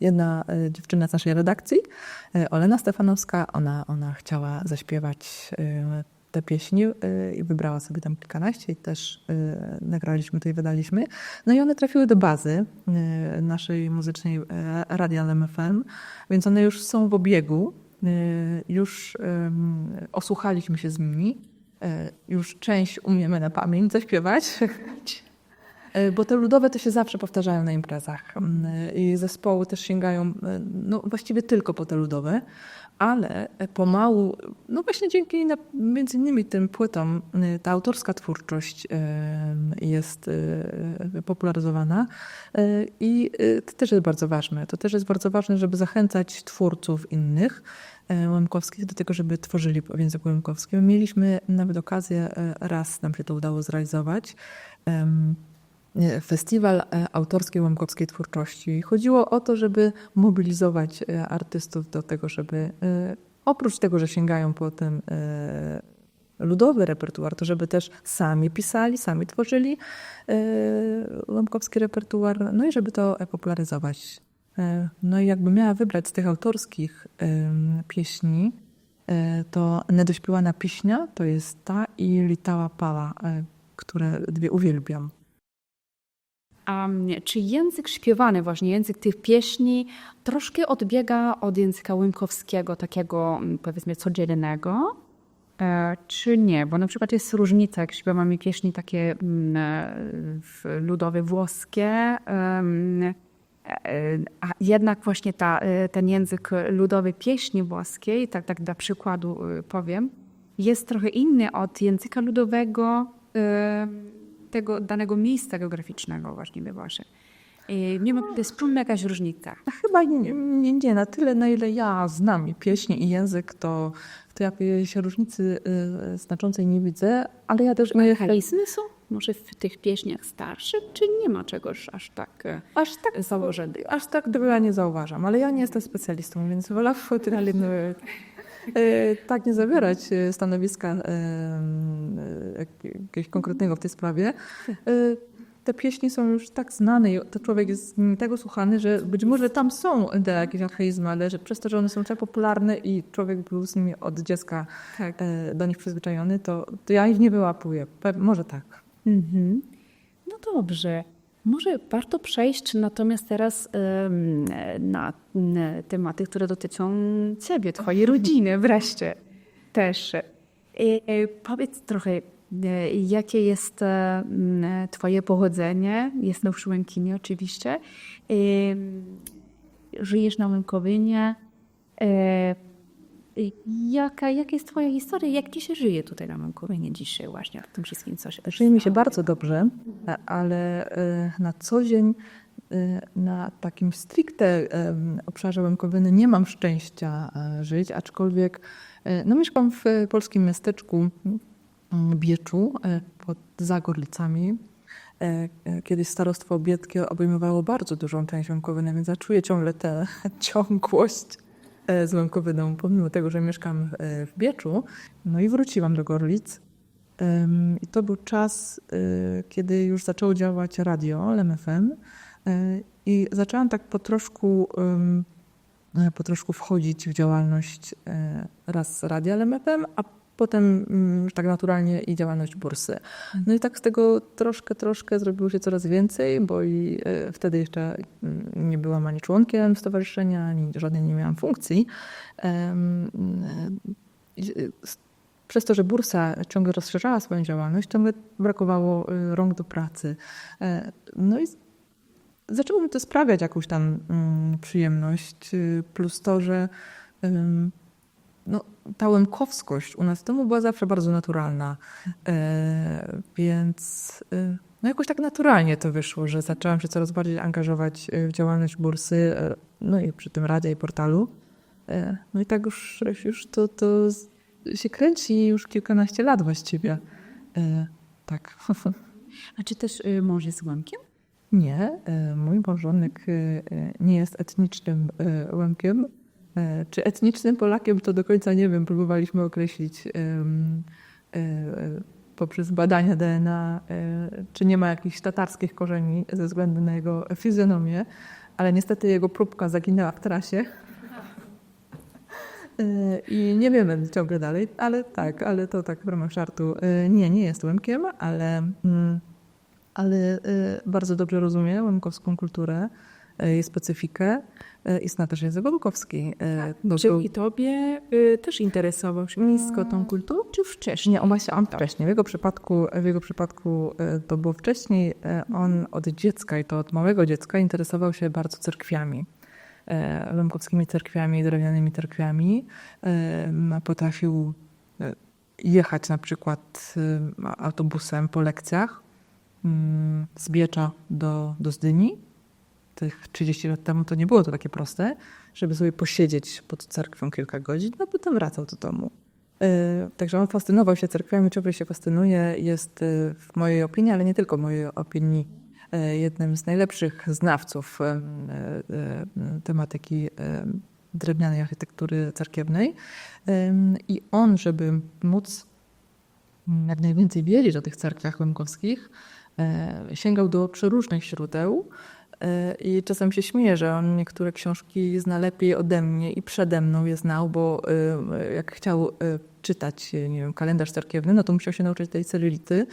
jedna dziewczyna z naszej redakcji, Olena Stefanowska, ona chciała zaśpiewać te pieśni i wybrała sobie tam kilkanaście i też nagraliśmy to i wydaliśmy. No i one trafiły do bazy naszej muzycznej Radia LEM FM, więc one już są w obiegu. Już osłuchaliśmy się z nimi, już część umiemy na pamięć zaśpiewać, bo te ludowe to się zawsze powtarzają na imprezach i zespoły też sięgają właściwie tylko po te ludowe, ale pomału, właśnie dzięki między innymi tym płytom ta autorska twórczość jest popularyzowana i to też jest bardzo ważne. To też jest bardzo ważne, żeby zachęcać twórców innych łemkowskich do tego, żeby tworzyli w języku łemkowskim. Mieliśmy nawet okazję, raz nam się to udało zrealizować, festiwal autorskiej łemkowskiej twórczości. Chodziło o to, żeby mobilizować artystów do tego, żeby oprócz tego, że sięgają po ten ludowy repertuar, to żeby też sami pisali, sami tworzyli łemkowski repertuar, i żeby to popularyzować. No i jakby miała wybrać z tych autorskich pieśni, to Nedośpiewana piśnia to jest ta i Litała Pala, które dwie uwielbiam. A czy język śpiewany, właśnie język tych pieśni, troszkę odbiega od języka łemkowskiego, takiego powiedzmy codziennego, czy nie? Bo na przykład jest różnica, jak śpiewamy pieśni takie ludowe włoskie, a jednak właśnie ten język ludowy pieśni włoskiej, tak dla przykładu powiem, jest trochę inny od języka ludowego tego danego miejsca geograficznego właśnie we Włoszech. Nie ma wspólna jakaś różnica. Chyba nie, na tyle, na ile ja znam pieśń i język, to ja się różnicy znaczącej nie widzę, ale ja też... Mechanizmy są może w tych pieśniach starszych, czy nie ma czegoś aż tak założonego? Aż tak tego ja nie zauważam, ale ja nie jestem specjalistą, więc wolałabym tak nie zawierać stanowiska jakiegoś konkretnego w tej sprawie. Te pieśni są już tak znane i to człowiek jest z nimi tego słuchany, że być może tam są jakieś archaizmy, ale że przez to, że one są tak popularne i człowiek był z nimi od dziecka do nich przyzwyczajony, to ja ich nie wyłapuję. Może tak. Mhm. No dobrze. Może warto przejść natomiast teraz na tematy, które dotyczą ciebie, twojej rodziny wreszcie też. Powiedz trochę, jakie jest twoje pochodzenie? Jestem w Łękinie oczywiście. Żyjesz na Łękowynie. Jaka jest twoja historia? Jak ci się żyje tutaj na Łękowynie dzisiaj właśnie w tym wszystkim, co się... Żyje mi się bardzo dobrze, ale na co dzień na takim stricte obszarze Łękowyny nie mam szczęścia żyć, aczkolwiek mieszkam w polskim miasteczku Bieczu pod Zagorlicami Kiedyś starostwo bieckie obejmowało bardzo dużą część Łękowyna, więc ja czuję ciągle tę ciągłość z Łękowyną, pomimo tego, że mieszkam w Bieczu. No i wróciłam do Gorlic. I to był czas, kiedy już zaczęło działać radio LEM FM i zaczęłam tak po troszku wchodzić w działalność raz radia LEM FM, a potem już tak naturalnie i działalność bursy. No i tak z tego troszkę zrobiło się coraz więcej, bo i wtedy jeszcze nie byłam ani członkiem stowarzyszenia, ani żadnej nie miałam funkcji. Przez to, że bursa ciągle rozszerzała swoją działalność, ciągle brakowało rąk do pracy. No i zaczęło mi to sprawiać jakąś tam przyjemność, plus to, że no, ta łemkowskość u nas w domu była zawsze bardzo naturalna, więc no jakoś tak naturalnie to wyszło, że zaczęłam się coraz bardziej angażować w działalność bursy, no i przy tym radia i portalu. No i tak już to się kręci już kilkanaście lat właściwie. Tak. A czy też mąż jest Łemkiem? Nie, mój małżonek nie jest etnicznym Łemkiem. Czy etnicznym Polakiem, to do końca nie wiem. Próbowaliśmy określić poprzez badania DNA, czy nie ma jakichś tatarskich korzeni ze względu na jego fizjonomię, ale niestety jego próbka zaginęła w trasie. I nie wiemy ciągle dalej, ale to tak w ramach żartu. Nie jest Łemkiem, ale bardzo dobrze rozumie łemkowską kulturę, jej specyfikę i zna też język łemkowski. Czy i tobie też interesował się blisko tą kulturą, czy wcześniej? Nie, właśnie on wcześniej. W jego przypadku to było wcześniej. On od dziecka, i to od małego dziecka, interesował się bardzo cerkwiami. Łemkowskimi cerkwiami, drewnianymi cerkwiami. Potrafił jechać na przykład autobusem po lekcjach z Biecza do Zdyni. Tych 30 lat temu to nie było to takie proste, żeby sobie posiedzieć pod cerkwią kilka godzin, a potem wracał do domu. Także on fascynował się cerkwiami, ciągle się fascynuje. Jest w mojej opinii, ale nie tylko mojej opinii, jednym z najlepszych znawców tematyki drewnianej architektury cerkiewnej. I on, żeby móc jak najwięcej wiedzieć o tych cerkwiach łemkowskich, sięgał do przeróżnych źródeł i czasem się śmieję, że on niektóre książki zna lepiej ode mnie i przede mną je znał, bo jak chciał czytać, nie wiem, kalendarz cerkiewny, no to musiał się nauczyć tej cyrylity,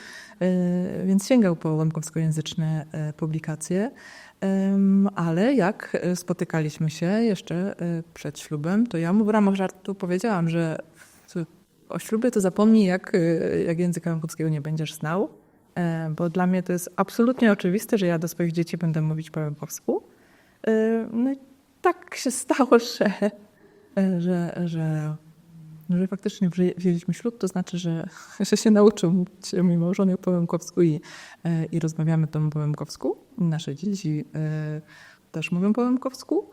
więc sięgał po łemkowskojęzyczne publikacje. Ale jak spotykaliśmy się jeszcze przed ślubem, to ja mu w ramach żartu powiedziałam, że o ślubie to zapomnij, jak języka łemkowskiego nie będziesz znał, bo dla mnie to jest absolutnie oczywiste, że ja do swoich dzieci będę mówić po łemkowsku. No i tak się stało, że faktycznie wzięliśmy ślub, to znaczy, że się nauczył mówić mój małżonek po łemkowsku i rozmawiamy tam po łemkowsku. Nasze dzieci też mówią po łemkowsku.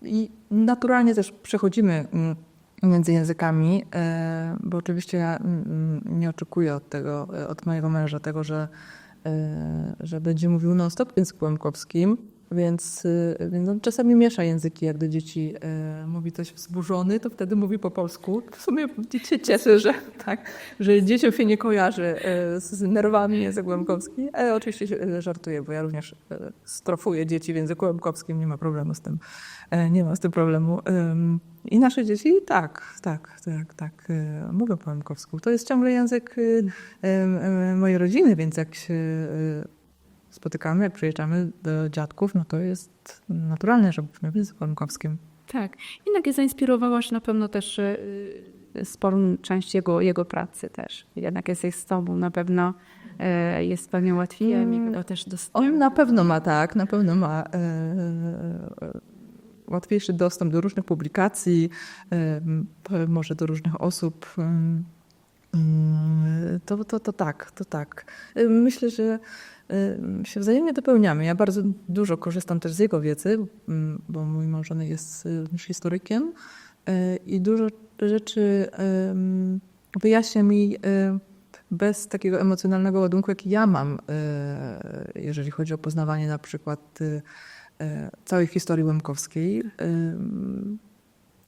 I naturalnie też przechodzimy między językami, bo oczywiście ja nie oczekuję od mojego męża tego, że będzie mówił non-stop w języku łemkowskim, więc on czasami miesza języki, jak do dzieci mówi coś wzburzony, to wtedy mówi po polsku. W sumie się cieszę, że dzieciom się nie kojarzy z nerwami język łemkowski. Oczywiście żartuję, bo ja również strofuję dzieci w języku łemkowskim, nie ma problemu z tym. Nie ma z tym problemu. I nasze dzieci tak, mówią po łemkowsku. To jest ciągle język mojej rodziny, więc jak się spotykamy, jak przyjeżdżamy do dziadków, no to jest naturalne, że mówimy w języku łemkowskim. Tak. Jednak zainspirowałaś na pewno też sporą część jego pracy też. Jednak jesteś z tobą, na pewno jest pewnie łatwiej. On na pewno ma łatwiejszy dostęp do różnych publikacji, może do różnych osób. To tak. Myślę, że się wzajemnie dopełniamy. Ja bardzo dużo korzystam też z jego wiedzy, bo mój małżonek jest już historykiem i dużo rzeczy wyjaśnia mi bez takiego emocjonalnego ładunku, jaki ja mam, jeżeli chodzi o poznawanie na przykład całej historii łemkowskiej.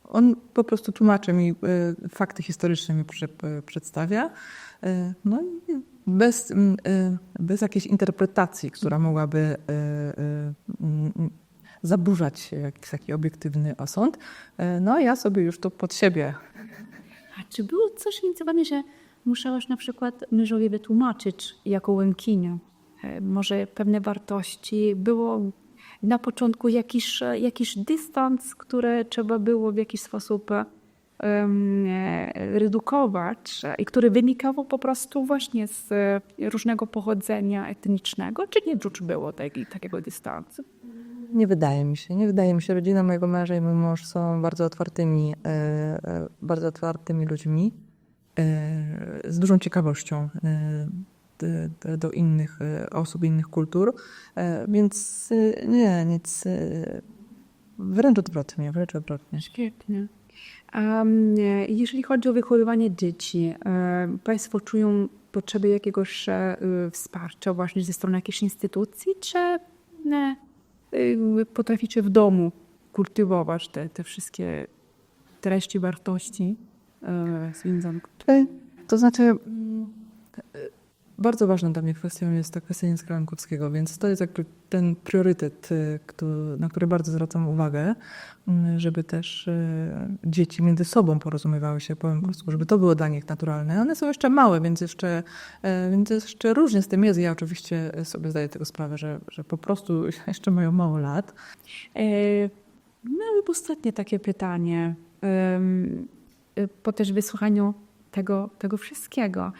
On po prostu tłumaczy mi, fakty historyczne mi przedstawia. No i bez jakiejś interpretacji, która mogłaby zaburzać jakiś taki obiektywny osąd. No ja sobie już to pod siebie. A czy było coś między wami, że musiałaś na przykład mężowi wytłumaczyć jako Łemkinia? Może pewne wartości? Było na początku jakiś dystans, który trzeba było w jakiś sposób redukować i który wynikał po prostu właśnie z różnego pochodzenia etnicznego? Czy nie było takiego dystansu? Nie wydaje mi się. Nie wydaje mi się. Rodzina mojego męża i mój mąż są bardzo otwartymi ludźmi, z dużą ciekawością do innych osób, innych kultur. Więc nie, nic. Wręcz odwrotnie. Świetnie. A jeżeli chodzi o wychowywanie dzieci, państwo czują potrzeby jakiegoś wsparcia właśnie ze strony jakiejś instytucji, czy nie, potraficie w domu kultywować te wszystkie treści, wartości związane? To znaczy, bardzo ważną dla mnie kwestią jest ta kwestia języka łemkowskiego, więc to jest jakby ten priorytet, na który bardzo zwracam uwagę, żeby też dzieci między sobą porozumiewały się po łemkowsku, żeby to było dla nich naturalne. One są jeszcze małe, więc jeszcze różnie z tym jest. Ja oczywiście sobie zdaję tego sprawę, że po prostu jeszcze mają mało lat. Miałam ostatnie takie pytanie po też wysłuchaniu tego wszystkiego.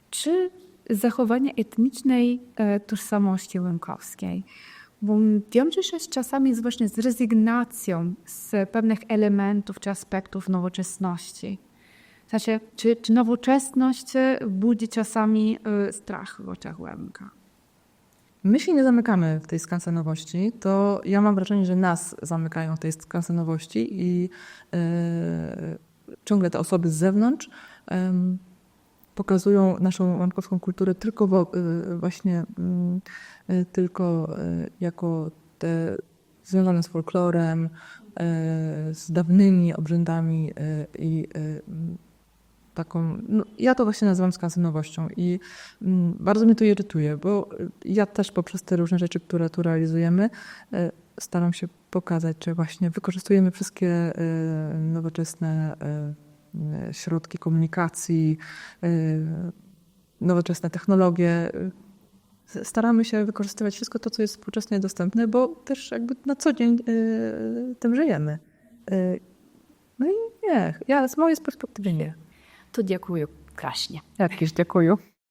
Czy zachowanie etnicznej tożsamości łemkowskiej wiąże się czasami właśnie z rezygnacją z pewnych elementów czy aspektów nowoczesności? Znaczy, czy nowoczesność budzi czasami strach w oczach Łemka? My się nie zamykamy w tej skansenowości, to ja mam wrażenie, że nas zamykają w tej skansenowości i ciągle te osoby z zewnątrz pokazują naszą łemkowską kulturę tylko jako te związane z folklorem, z dawnymi obrzędami i taką, no, ja to właśnie nazywam skansenowością i bardzo mnie to irytuje, bo ja też poprzez te różne rzeczy, które tu realizujemy, staram się pokazać, że właśnie wykorzystujemy wszystkie nowoczesne środki komunikacji, nowoczesne technologie. Staramy się wykorzystywać wszystko to, co jest współczesnie dostępne, bo też jakby na co dzień tym żyjemy. No i nie, ja z mojej perspektywy nie. To dziękuję kraśnie. Jakieś dziękuję.